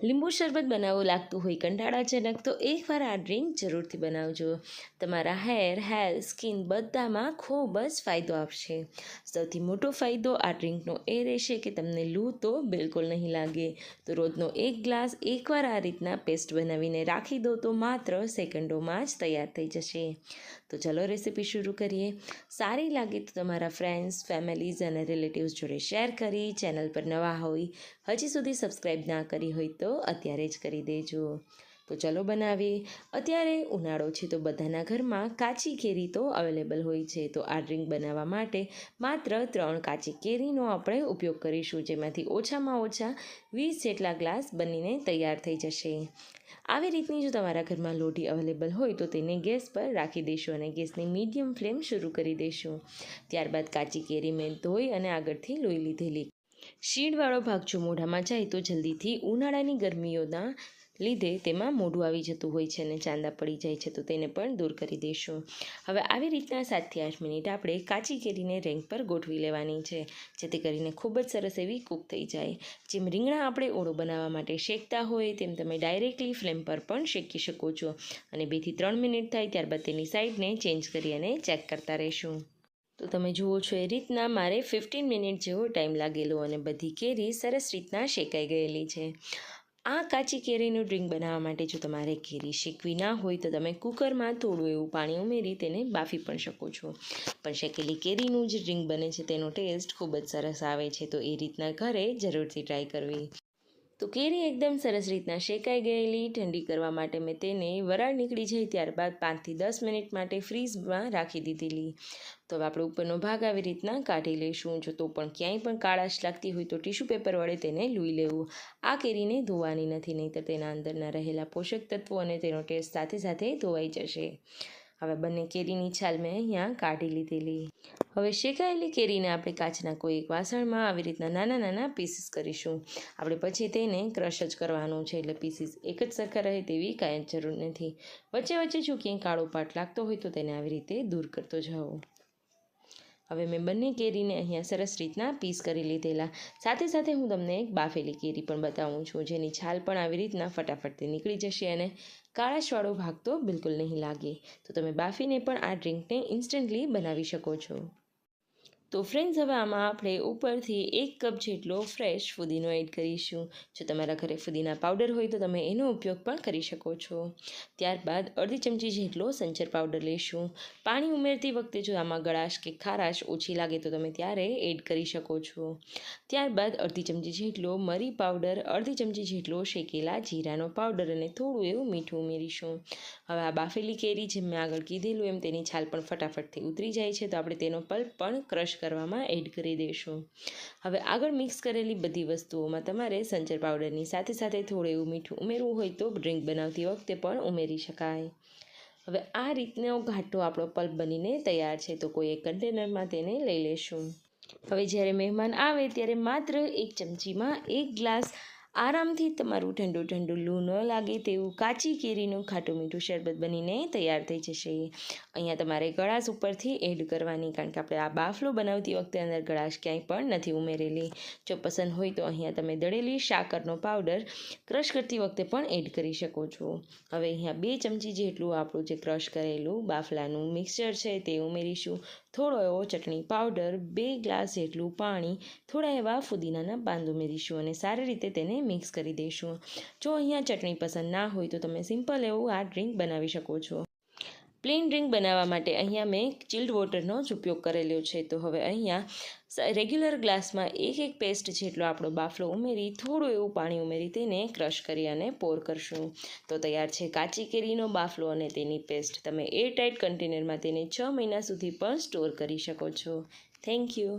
લીંબુ શરબત બનાવવું લાગતું હોય કંટાળાજનક તો એકવાર આ ડ્રિંક જરૂરથી બનાવજો. તમારા હેર, સ્કિન બધામાં ખૂબ જ ફાયદો આપશે. સૌથી મોટો ફાયદો આ ડ્રિંકનો એ રહેશે કે તમને લૂ તો બિલકુલ નહીં લાગે. તો રોજનો એક ગ્લાસ એકવાર આ રીતના પેસ્ટ બનાવીને રાખી દો તો માત્ર સેકન્ડોમાં જ તૈયાર થઈ જશે. તો ચલો રેસીપી શરૂ કરીએ. સારી લાગે તો તમારા ફ્રેન્ડ્સ, ફેમિલીઝ અને રિલેટિવ્સ જોડે શેર કરી. ચેનલ પર નવા હોય, હજી સુધી સબસ્ક્રાઈબ ના કરી હોય તો અત્યારે જ કરી દેજો. તો ચલો બનાવીએ. અત્યારે ઉનાળો છે તો બધાના ઘરમાં કાચી કેરી તો અવેલેબલ હોય છે. તો આ ડ્રિંક બનાવવા માટે માત્ર 3 કાચી કેરીનો આપણે ઉપયોગ કરીશું, જેમાંથી ઓછામાં ઓછા 20 જેટલા ગ્લાસ બનીને તૈયાર થઈ જશે. આવી રીતની જો તમારા ઘરમાં લોટી અવેલેબલ હોય તો તેને ગેસ પર રાખી દઈશું અને ગેસની મીડિયમ ફ્લેમ શરૂ કરી દઈશું. ત્યારબાદ કાચી કેરી મેં ધોઈ અને આગળથી લોહી લીધેલી. શીણવાળો ભાગ જો મોઢામાં જાય તો જલ્દીથી ઉનાળાની ગરમીઓના લીધે તેમાં મોઢું આવી જતું હોય છે અને ચાંદા પડી જાય છે, તો તેને પણ દૂર કરી દઈશું. હવે આવી રીતના 7 થી 8 મિનિટ આપણે કાચી કેરીને રેંગ પર ગોઠવી લેવાની છે, જેથી કરીને ખૂબ જ સરસ એવી કૂક થઈ જાય. જેમ રીંગણા આપણે ઓળો બનાવવા માટે શેકતા હોય તેમ તમે ડાયરેક્ટલી ફ્લેમ પર પણ શેકી શકો છો અને 2 થી 3 મિનિટ થાય ત્યારબાદ તેની સાઈડને ચેન્જ કરી અને ચેક કરતા રહીશું. તો તમે જુઓ છો એ રીતના મારે 15 મિનિટ જેવો ટાઈમ લાગેલો અને બધી કેરી સરસ રીતના શેકાઈ ગયેલી છે. આ કાચી કેરીનું ડ્રિંક બનાવવા માટે જો તમારે કેરી શેકવી ના હોય તો તમે કુકરમાં થોડું એવું પાણી ઉમેરી તેને બાફી પણ શકો છો. પણ શેકેલી કેરીનું જે ડ્રિંક બને છે તેનો ટેસ્ટ ખૂબ જ સરસ આવે છે. તો એ રીતના ઘરે જરૂરથી ટ્રાય કરવી. તો કેરી એકદમ સરસ રીતના શેકાઈ ગયેલી. ઠંડી કરવા માટે મેં તેને વરાળ નીકળી જાય ત્યારબાદ 5 થી 10 મિનિટ માટે ફ્રીઝમાં રાખી દીધેલી. તો હવે આપણે ઉપરનો ભાગ આવી રીતના કાઢી લઈશું. જો તો પણ ક્યાંય પણ કાળાશ લાગતી હોય તો ટીશ્યુ પેપર વડે તેને લૂઈ લેવું. આ કેરીને ધોવાની નથી, નહીંતર તેના અંદરના રહેલા પોષક તત્વો અને તેનો ટેસ્ટ સાથે સાથે ધોવાઈ જશે. હવે બંને કેરીની છાલ મેં અહીંયા કાઢી લીધેલી. હવે શેકાયેલી કેરીને આપણે કાચના કોઈ એક વાસણમાં આવી રીતના નાના નાના પીસીસ કરીશું. આપણે પછી તેને ક્રશ જ કરવાનું છે, એટલે પીસીસ એક જ સરખા રહે તેવી કાંઈ જ જરૂર નથી. વચ્ચે વચ્ચે જો ક્યાંય કાળો પાટ લાગતો હોય તો તેને આવી રીતે દૂર કરતો જાઓ. હવે મેં બંને કેરીને અહીંયા સરસ રીતના પીસ કરી લીધેલા. સાથે સાથે હું તમને એક બાફેલી કેરી પણ બતાવું છું, જેની છાલ પણ આવી રીતના ફટાફટથી નીકળી જશે અને કાળાશવાળો ભાગ તો બિલકુલ નહીં લાગે. તો તમે બાફીને પણ આ ડ્રિંકને ઇન્સ્ટન્ટલી બનાવી શકો છો. તો ફ્રેન્ડ્સ, હવે આમાં આપણે ઉપરથી 1 કપ જેટલો ફ્રેશ ફુદીનો એડ કરીશું. જો તમારા ઘરે ફુદીના પાવડર હોય તો તમે એનો ઉપયોગ પણ કરી શકો છો. ત્યારબાદ અડધી ચમચી જેટલો સંચર પાવડર લઈશું. પાણી ઉમેરતી વખતે જો આમાં ગળાશ કે ખારાશ ઓછી લાગે તો તમે ત્યારે એડ કરી શકો છો. ત્યારબાદ અડધી ચમચી જેટલો મરી પાવડર, અડધી ચમચી જેટલો શેકેલા જીરાનો પાવડર અને થોડું એવું મીઠું ઉમેરીશું. હવે આ બાફેલી કેરી જેમ મેં આગળ કીધેલું એમ તેની છાલ પણ ફટાફટથી ઉતરી જાય છે, તો આપણે તેનો પલ્પ પણ ક્રશ કરવામાં એડ કરી દઈશું. હવે આગળ મિક્સ કરેલી બધી વસ્તુઓમાં તમારે સંચર પાવડરની સાથે સાથે થોડું એવું મીઠું ઉમેરવું હોય તો ડ્રિંક બનાવતી વખતે પણ ઉમેરી શકાય. હવે આ રીતનો ઘાટો આપણો પલ્પ બનીને તૈયાર છે. તો કોઈ એક કન્ટેનરમાં તેને લઈ લેશું. હવે જ્યારે મહેમાન આવે ત્યારે માત્ર 1 ચમચીમાં 1 ગ્લાસ આરામથી તમારું ઠંડુ ઠંડુ લૂ ન લાગે તેવું કાચી કેરીનું ખાટું મીઠું શરબત બનીને તૈયાર થઈ જશે. અહીંયા તમારે ગળાશ ઉપરથી એડ કરવાની, કારણ કે આપણે આ બાફલો બનાવતી વખતે અંદર ગળાશ ક્યાંય પણ નથી ઉમેરેલી. જો પસંદ હોય તો અહીંયા તમે દળેલી સાકરનો પાવડર ક્રશ કરતી વખતે પણ એડ કરી શકો છો. હવે અહીંયા 2 ચમચી જેટલું આપણું જે ક્રશ કરેલું બાફલાનું મિક્સચર છે તે ઉમેરીશું. થોડો એવો ચટણી પાવડર, 2 ગ્લાસ જેટલું પાણી, થોડા એવા ફુદીનાના પાન ઉમેરીશું અને સારી રીતે તેને મિક્સ કરી દઈશું. જો અહીંયા ચટણી પસંદ ના હોય તો તમે સિમ્પલ એવું આ ડ્રિંક બનાવી શકો છો. પ્લેન ડ્રિંક બનાવવા માટે અહીંયા મેં ચિલ્ડ વોટરનો જ ઉપયોગ કરેલો છે. તો હવે અહીંયા રેગ્યુલર ગ્લાસમાં 1 પેસ્ટ જેટલો આપણો બાફલો ઉમેરી થોડું એવું પાણી ઉમેરી તેને ક્રશ કરી અને પોર કરશું. તો તૈયાર છે કાચી કેરીનો બાફલો અને તેની પેસ્ટ. તમે એરટાઇટ કન્ટેનરમાં તેને 6 મહિના સુધી પણ સ્ટોર કરી શકો છો. Thank you.